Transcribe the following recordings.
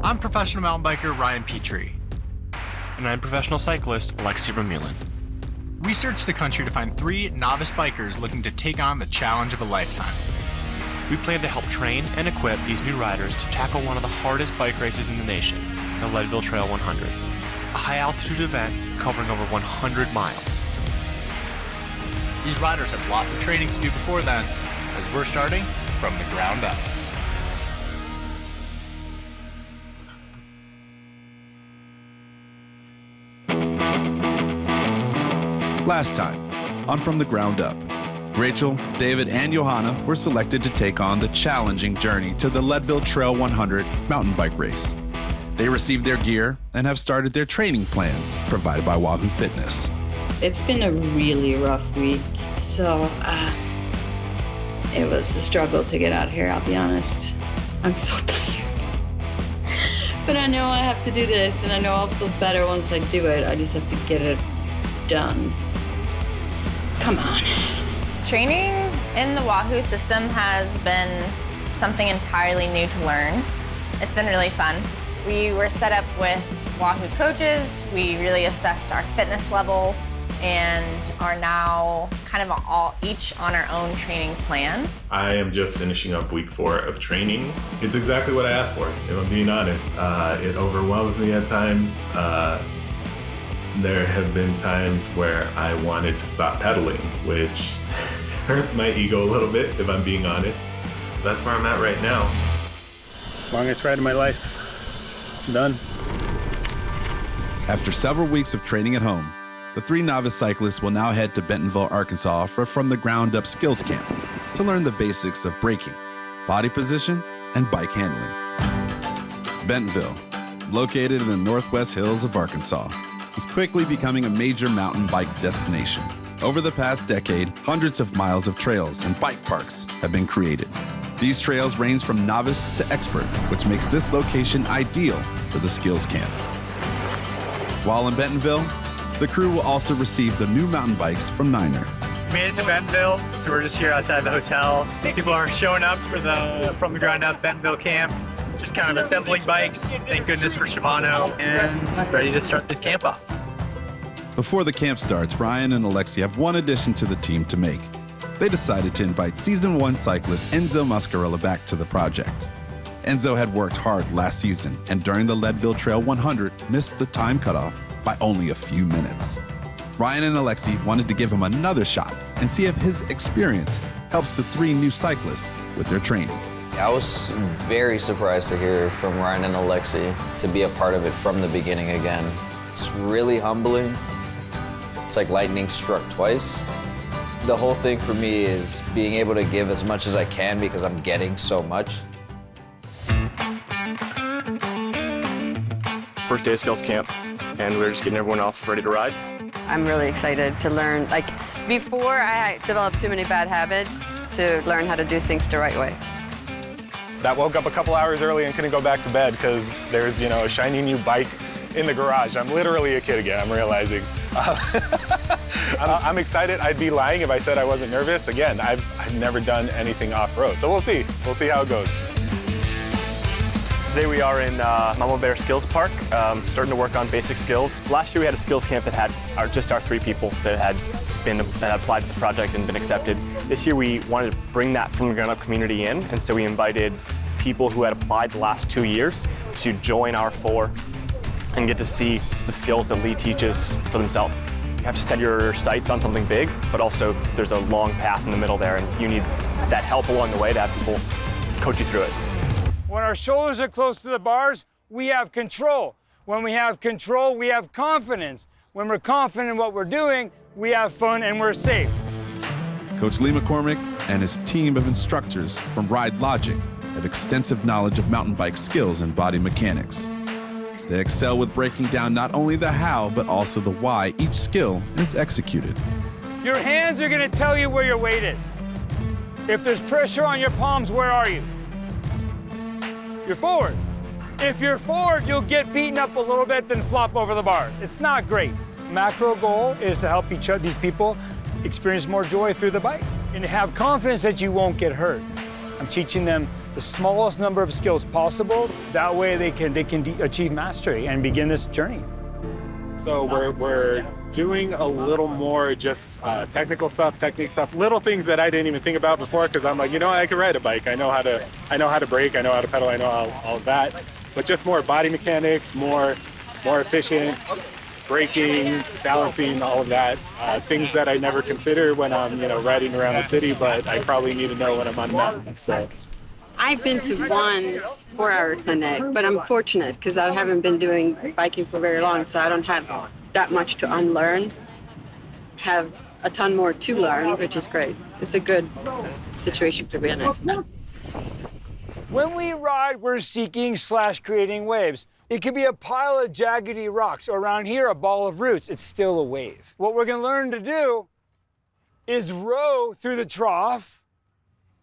I'm professional mountain biker Ryan Petrie. And I'm professional cyclist Alexi Ramilin. We searched the country to find 3 novice bikers looking to take on the challenge of a lifetime. We plan to help train and equip these new riders to tackle one of the hardest bike races in the nation, the Leadville Trail 100, a high-altitude event covering over 100 miles. These riders have lots of training to do before then, as we're starting from the ground up. Last time, on From the Ground Up, Rachel, David, and Johanna were selected to take on the challenging journey to the Leadville Trail 100 mountain bike race. They received their gear and have started their training plans provided by Wahoo Fitness. It's been a really rough week, so it was a struggle to get out here, I'll be honest. I'm so tired. But I know I have to do this, and I know I'll feel better once I do it. I just have to get it done. Come on. Training in the Wahoo system has been something entirely new to learn. It's been really fun. We were set up with Wahoo coaches. We really assessed our fitness level and are now kind of each on our own training plan. I am just finishing up week 4 of training. It's exactly what I asked for, if I'm being honest. It overwhelms me at times. There have been times where I wanted to stop pedaling, which hurts my ego a little bit, if I'm being honest. That's where I'm at right now. Longest ride of my life. Done. After several weeks of training at home, the 3 novice cyclists will now head to Bentonville, Arkansas for From the Ground Up skills camp to learn the basics of braking, body position, and bike handling. Bentonville, located in the northwest hills of Arkansas, is quickly becoming a major mountain bike destination. Over the past decade, hundreds of miles of trails and bike parks have been created. These trails range from novice to expert, which makes this location ideal for the skills camp. While in Bentonville, the crew will also receive the new mountain bikes from Niner. Made it to Bentonville, so we're just here outside the hotel. People are showing up for the From the Ground Up Bentonville camp. Just kind of assembling bikes, thank goodness for Shimano, and ready to start this camp off. Before the camp starts, Ryan and Alexi have one addition to the team to make. They decided to invite Season 1 cyclist Enzo Muscarella back to the project. Enzo had worked hard last season, and during the Leadville Trail 100, missed the time cutoff by only a few minutes. Ryan and Alexi wanted to give him another shot and see if his experience helps the 3 new cyclists with their training. I was very surprised to hear from Ryan and Alexi to be a part of it from the beginning again. It's really humbling. It's like lightning struck twice. The whole thing for me is being able to give as much as I can because I'm getting so much. First day of skills camp, and we're just getting everyone off ready to ride. I'm really excited to learn. Like, before I developed too many bad habits to learn how to do things the right way. That woke up a couple hours early and couldn't go back to bed because there's, a shiny new bike in the garage. I'm literally a kid again, I'm realizing. I'm excited. I'd be lying if I said I wasn't nervous. Again, I've never done anything off-road, so we'll see. We'll see how it goes. Today we are in Mama Bear Skills Park, starting to work on basic skills. Last year we had a skills camp that had just our 3 people that had applied to the project and been accepted. This year we wanted to bring that From the Ground Up community in, and so we invited people who had applied the last 2 years to join our 4 and get to see the skills that Lee teaches for themselves. You have to set your sights on something big, but also there's a long path in the middle there, and you need that help along the way to have people coach you through it. When our shoulders are close to the bars, we have control. When we have control, we have confidence. When we're confident in what we're doing, we have fun and we're safe. Coach Lee McCormick and his team of instructors from Ride Logic have extensive knowledge of mountain bike skills and body mechanics. They excel with breaking down not only the how, but also the why each skill is executed. Your hands are gonna tell you where your weight is. If there's pressure on your palms, where are you? You're forward. If you're forward, you'll get beaten up a little bit, then flop over the bars. It's not great. Macro goal is to help these people experience more joy through the bike and have confidence that you won't get hurt. I'm teaching them the smallest number of skills possible. That way they can achieve mastery and begin this journey. So we're doing a little more just technical stuff, technique stuff, little things that I didn't even think about before, because I'm like, you know, I can ride a bike. I know how to brake, I know how to pedal, I know all of that. But just more body mechanics, more efficient braking, balancing, all of that. Things that I never consider when I'm, riding around the city, but I probably need to know when I'm on a mountain. So I've been to one 4-hour clinic, but I'm fortunate because I haven't been doing biking for very long, so I don't have that much to unlearn. Have a ton more to learn, which is great. It's a good situation to be in. When we ride, we're seeking/creating waves. It could be a pile of jaggedy rocks, or around here, a ball of roots. It's still a wave. What we're gonna learn to do is row through the trough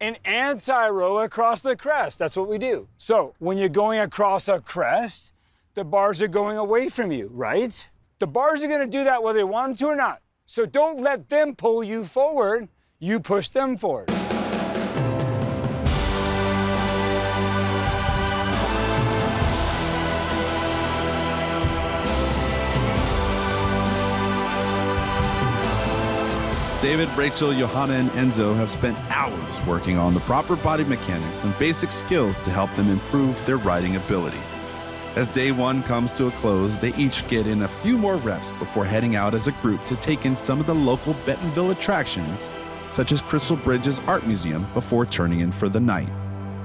and anti-row across the crest. That's what we do. So when you're going across a crest, the bars are going away from you, right? The bars are gonna do that whether you want them to or not. So don't let them pull you forward, you push them forward. David, Rachel, Johanna, and Enzo have spent hours working on the proper body mechanics and basic skills to help them improve their riding ability. As day one comes to a close, they each get in a few more reps before heading out as a group to take in some of the local Bentonville attractions, such as Crystal Bridge's Art Museum, before turning in for the night.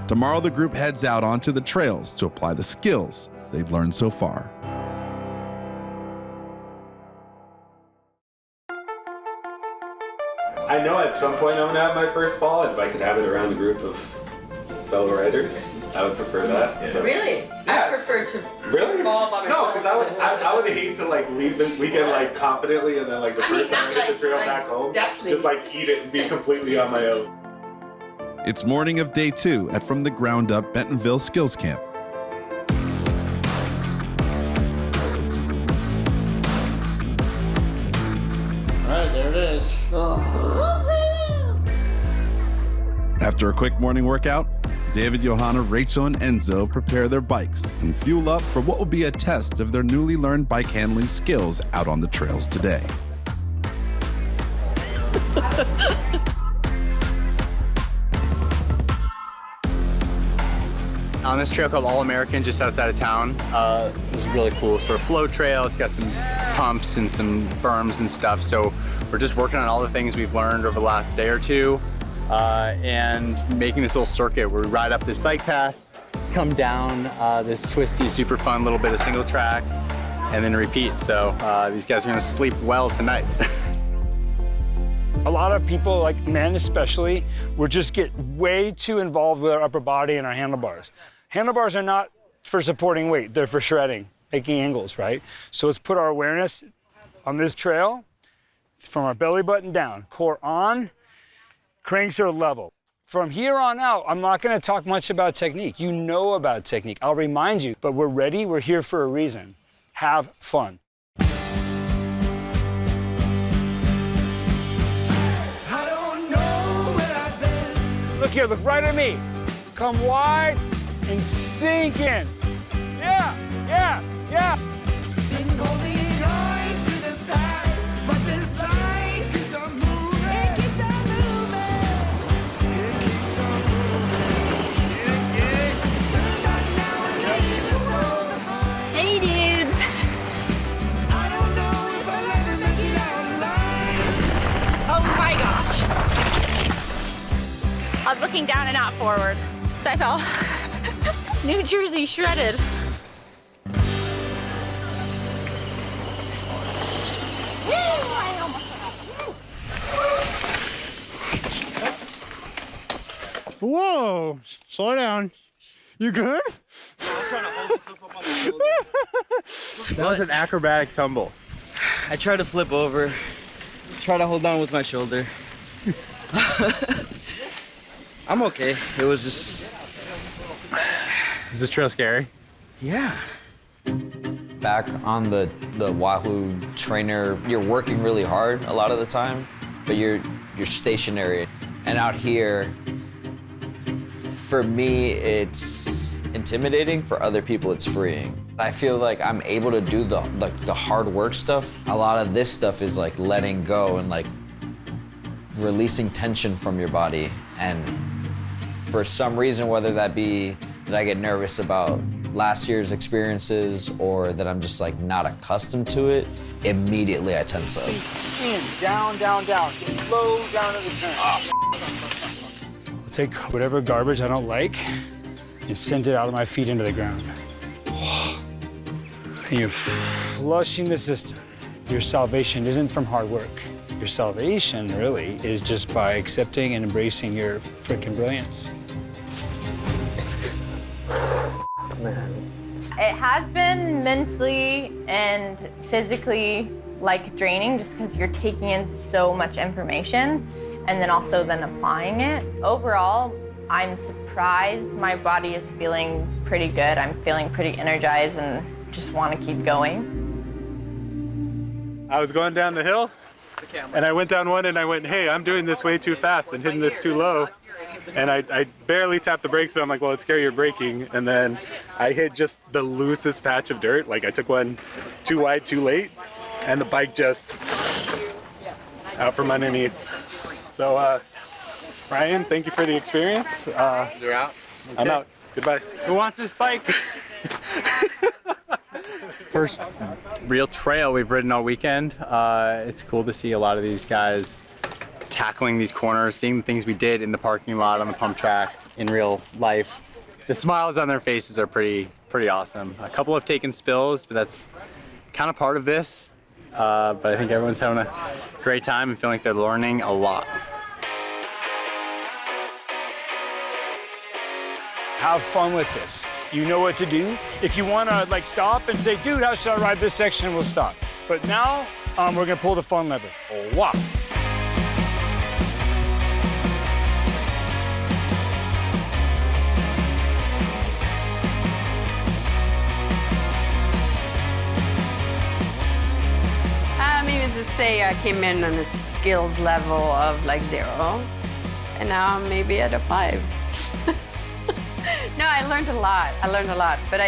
Tomorrow, the group heads out onto the trails to apply the skills they've learned so far. I know at some point I'm gonna have my first fall, and if I could have it around a group of fellow riders, I would prefer that. So. Really? Yeah. I prefer to Really? fall by myself. No, because I would hate to leave this weekend confidently, and then the first time I hit the trail back home, definitely. just eat it and be completely on my own. It's morning of day 2 at From the Ground Up Bentonville Skills Camp. All right, there it is. After a quick morning workout, David, Johanna, Rachel, and Enzo prepare their bikes and fuel up for what will be a test of their newly learned bike handling skills out on the trails today. On this trail called All American, just outside of town, it's a really cool sort of flow trail. It's got some pumps and some berms and stuff. So we're just working on all the things we've learned over the last day or two and making this little circuit where we ride up this bike path, come down this twisty, super fun little bit of single track, and then repeat. So these guys are gonna sleep well tonight. A lot of people, like men especially, will just get way too involved with our upper body and our handlebars. Handlebars are not for supporting weight, they're for shredding, making angles, right? So let's put our awareness on this trail from our belly button down, core on, cranks are level. From here on out, I'm not gonna talk much about technique. You know about technique, I'll remind you, but we're ready, we're here for a reason. Have fun. Look here, look right at me. Come wide and sink in. Yeah, yeah, yeah. Been holding on to the past, but this life keeps on moving. It keeps on moving. It keeps on moving. Turn back now and leave us all behind. Hey, dudes. I don't know if I'll ever make it out alive. Oh my gosh. I was looking down and not forward, so I fell. New Jersey shredded. Whoa, slow down. You good? That was an acrobatic tumble. I tried to flip over, try to hold on with my shoulder. I'm okay. It was just... Is this trail scary? Yeah. Back on the Wahoo trainer, you're working really hard a lot of the time, but you're stationary. And out here, For me, it's intimidating. For other people, it's freeing. I feel like I'm able to do the hard work stuff. A lot of this stuff is like letting go and like releasing tension from your body. And for some reason, whether that be that I get nervous about last year's experiences or that I'm just like not accustomed to it, immediately I tense up. In, down, down, down. Slow down to the turn. I'll take whatever garbage I don't like and send it out of my feet into the ground. And you're flushing the system. Your salvation isn't from hard work. Your salvation, really, is just by accepting and embracing your freaking brilliance. Man. It has been mentally and physically like draining just because you're taking in so much information and then also applying it. Overall, I'm surprised my body is feeling pretty good. I'm feeling pretty energized and just want to keep going. I was going down the hill and I went down one and I went, hey, I'm doing this way too fast and hitting this too low. And I barely tapped the brakes, and I'm like, well, it's scary, you're braking. And then I hit just the loosest patch of dirt. Like I took one too wide, too late, and the bike just out from underneath. So, Ryan, thank you for the experience. You're out? Okay. I'm out. Goodbye. Who wants this bike? First real trail we've ridden all weekend. It's cool to see a lot of these guys tackling these corners, seeing the things we did in the parking lot on the pump track in real life. The smiles on their faces are pretty awesome. A couple have taken spills, but that's kind of part of this. But I think everyone's having a great time and feeling like they're learning a lot. Have fun with this. You know what to do. If you want to like stop and say, dude, how should I ride this section? We'll stop. But now we're gonna pull the fun lever. Oh, wow. Let's say I came in on a skills level of like 0, and now I'm maybe at a 5. No, I learned a lot. But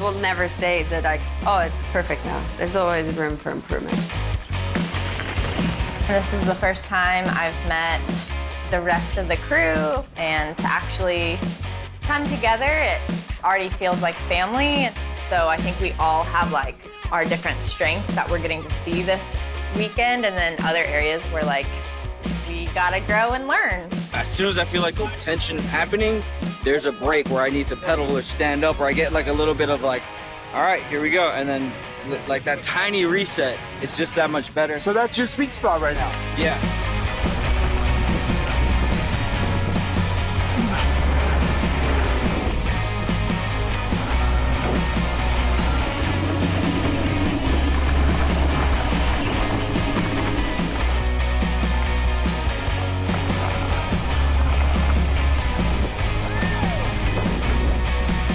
will never say that it's perfect now. There's always room for improvement. This is the first time I've met the rest of the crew, and to actually come together, it already feels like family. So I think we all have like our different strengths that we're getting to see this weekend, and then other areas where like we gotta grow and learn. As soon as I feel like the tension happening, there's a break where I need to pedal or stand up, or I get like a little bit of like, all right, here we go. And then like that tiny reset, it's just that much better. So that's your sweet spot right now? Yeah.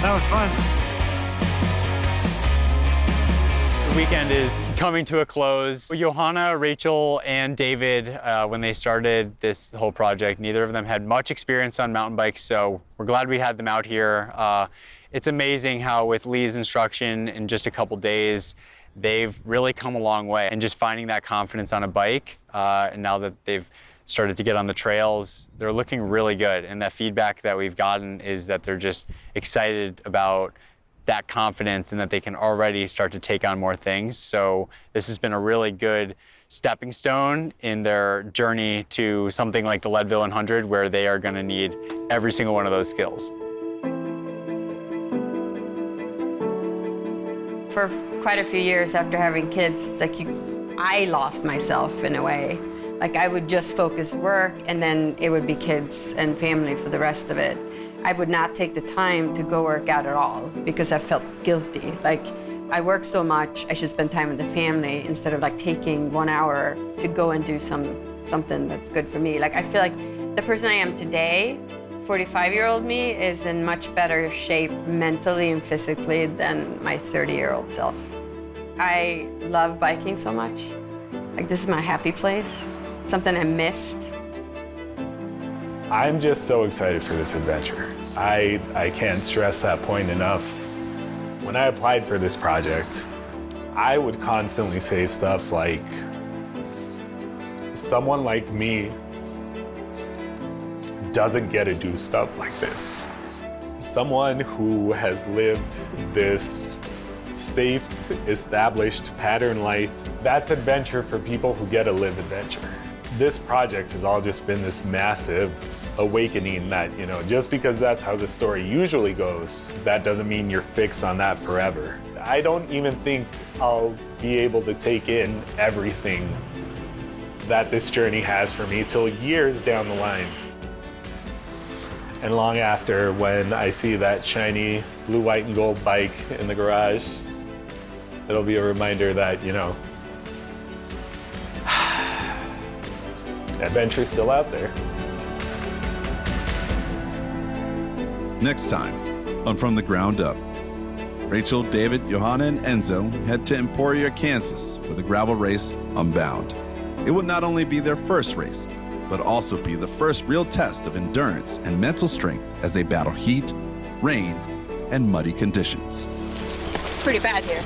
That was fun. The weekend is coming to a close. Johanna, Rachel, and David, when they started this whole project, neither of them had much experience on mountain bikes, so we're glad we had them out here. It's amazing how with Lee's instruction in just a couple days, they've really come a long way. And just finding that confidence on a bike, and now that they've started to get on the trails, they're looking really good. And that feedback that we've gotten is that they're just excited about that confidence and that they can already start to take on more things. So this has been a really good stepping stone in their journey to something like the Leadville 100, where they are gonna need every single one of those skills. For quite a few years after having kids, it's like I lost myself in a way. Like I would just focus work, and then it would be kids and family for the rest of it. I would not take the time to go work out at all because I felt guilty. Like I work so much, I should spend time with the family instead of like taking 1 hour to go and do something that's good for me. Like I feel like the person I am today, 45-year-old me, is in much better shape mentally and physically than my 30-year-old self. I love biking so much. Like this is my happy place. Something I missed. I'm just so excited for this adventure. I can't stress that point enough. When I applied for this project, I would constantly say stuff like, someone like me doesn't get to do stuff like this. Someone who has lived this safe, established pattern life, that's adventure for people who get to live adventure. This project has all just been this massive awakening that, you know, just because that's how the story usually goes, that doesn't mean you're fixed on that forever. I don't even think I'll be able to take in everything that this journey has for me till years down the line. And long after, when I see that shiny blue, white, and gold bike in the garage, it'll be a reminder that, you know, adventure's still out there. Next time on From the Ground Up, Rachel, David, Johanna, and Enzo head to Emporia, Kansas for the gravel race Unbound. It will not only be their first race, but also be the first real test of endurance and mental strength as they battle heat, rain, and muddy conditions. Pretty bad here.